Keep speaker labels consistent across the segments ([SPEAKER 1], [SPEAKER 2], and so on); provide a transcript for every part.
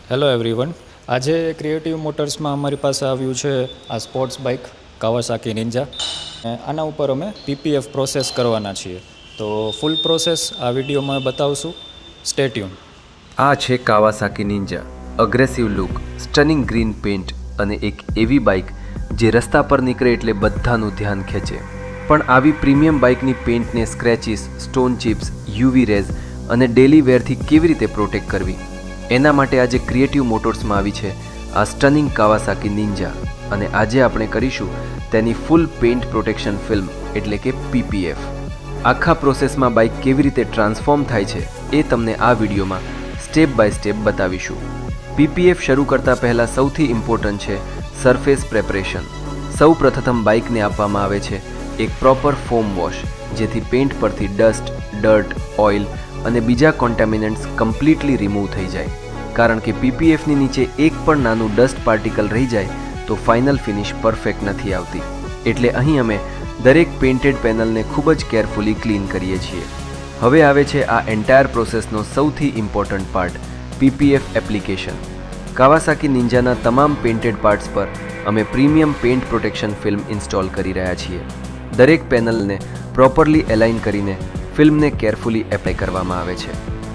[SPEAKER 1] Hello everyone. આજે creative મોટર્સમાં અમારી પાસે આવ્યું છે આ સ્પોર્ટ્સ બાઇક કાવાસાકી નિંજા. આના ઉપર અમે પીપીએફ પ્રોસેસ કરવાના છીએ. તો ફૂલ પ્રોસેસ આ વિડીયોમાં બતાવશું. Stay tune.
[SPEAKER 2] આ છે Kawasaki નિંજા. Aggressive look, stunning green pant અને એક એવી બાઇક જે રસ્તા પર નીકળે એટલે બધાનું ધ્યાન ખેંચે. પણ આવી પ્રીમિયમ બાઇકની પેન્ટને scratches, stone chips, UV rays અને ડેલી વેરથી કેવી રીતે પ્રોટેક્ટ કરવી, એના માટે આજે ક્રિએટિવ મોટર્સમાં આવી છે આ સ્ટનિંગ કાવાસાકી નિંજા. અને આજે આપણે કરીશું તેની ફૂલ પેઇન્ટ પ્રોટેક્શન ફિલ્મ એટલે કે પીપીએફ. આખા પ્રોસેસમાં બાઇક કેવી રીતે ટ્રાન્સફોર્મ થાય છે એ તમને આ વિડીયોમાં સ્ટેપ બાય સ્ટેપ બતાવીશું. પીપીએફ શરૂ કરતાં પહેલાં સૌથી ઇમ્પોર્ટન્ટ છે સરફેસ પ્રેપરેશન. સૌ પ્રથમ બાઇકને આપવામાં આવે છે એક પ્રોપર ફોમ વોશ, જેથી પેઇન્ટ પરથી ડસ્ટ, ડર્ટ, ઓઇલ અને બીજા કોન્ટેમિનન્ટ્સ કમ્પ્લીટલી રિમૂવ થઈ જાય. કારણ કે પીપીએફની નીચે એક પણ નાનું ડસ્ટ પાર્ટિકલ રહી જાય તો ફાઇનલ ફિનિશ પરફેક્ટ નથી આવતી. એટલે અહીં અમે દરેક પેઇન્ટેડ પેનલને ખૂબ જ કેરફુલી ક્લીન કરીએ છીએ. હવે આવે છે આ એન્ટાયર પ્રોસેસનો સૌથી important part, PPF application. Kawasaki નિંજાના તમામ પેઇન્ટેડ પાર્ટ્સ પર અમે premium paint protection film install કરી રહ્યા છીએ. દરેક પેનલને પ્રોપરલી એલાઇન કરીને ફિલ્મને કેરફુલી એપ્લાય કરવામાં આવે છે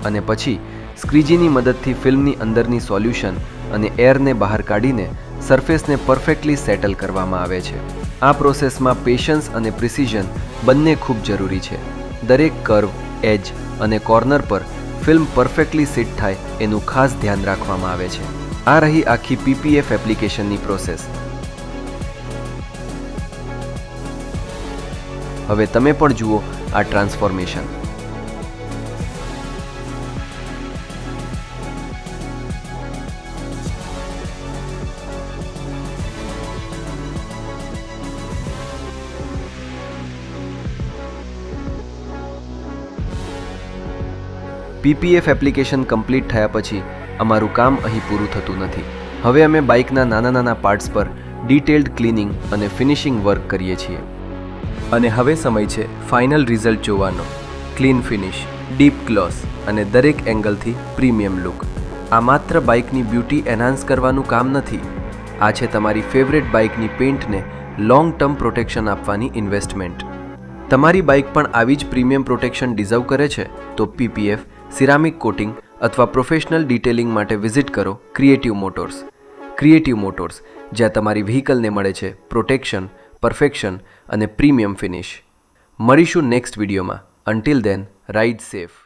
[SPEAKER 2] અને પછી સ્ક્રીજીની મદદથી ફિલ્મની અંદરની સોલ્યુશન અને એરને બહાર કાઢીને સરફેસને પરફેક્ટલી સેટલ કરવામાં આવે છે. આ પ્રોસેસમાં પેશન્સ અને પ્રિસિઝન બંને ખૂબ જરૂરી છે. દરેક કર્વ, એજ અને કોર્નર પર ફિલ્મ પરફેક્ટલી સિટ થાય એનું ખાસ ધ્યાન રાખવામાં આવે છે. આ રહી આખી પીપીએફ એપ્લિકેશનની પ્રોસેસ. હવે તમે પણ જુઓ આ ટ્રાન્સફોર્મેશન. પીપીએફ એપ્લિકેશન કમ્પ્લીટ થયા પછી અમારું કામ અહીં પૂરું થતું નથી. હવે અમે બાઇકના નાના નાના પાર્ટ્સ પર ડિટેલ્ડ ક્લિનિંગ અને ફિનિશિંગ વર્ક કરીએ છીએ. અને હવે સમય છે ફાઇનલ રિઝલ્ટ જોવાનો. ક્લીન ફિનિશ, ડીપ ગ્લોસ અને દરેક એંગલથી પ્રીમિયમ લુક. આ માત્ર બાઇકની બ્યુટી એન્હાન્સ કરવાનું કામ નથી, આ છે તમારી ફેવરેટ બાઇકની પેઇન્ટને લોંગ ટર્મ પ્રોટેક્શન આપવાની ઇન્વેસ્ટમેન્ટ. તમારી બાઇક પણ આવી જ પ્રીમિયમ પ્રોટેક્શન ડિઝર્વ કરે છે તો પીપીએફ, સિરામિક કોટિંગ અથવા પ્રોફેશનલ ડિટેલિંગ માટે વિઝિટ કરો ક્રિએટિવ મોટર્સ. ક્રિએટિવ મોટર્સ, જ્યાં તમારી વ્હીકલને મળે છે પ્રોટેક્શન, પરફેક્શન અને પ્રીમિયમ ફિનિશ. મળીશું નેક્સ્ટ વિડીયોમાં. અન્ટિલ દેન, રાઇડ સેફ.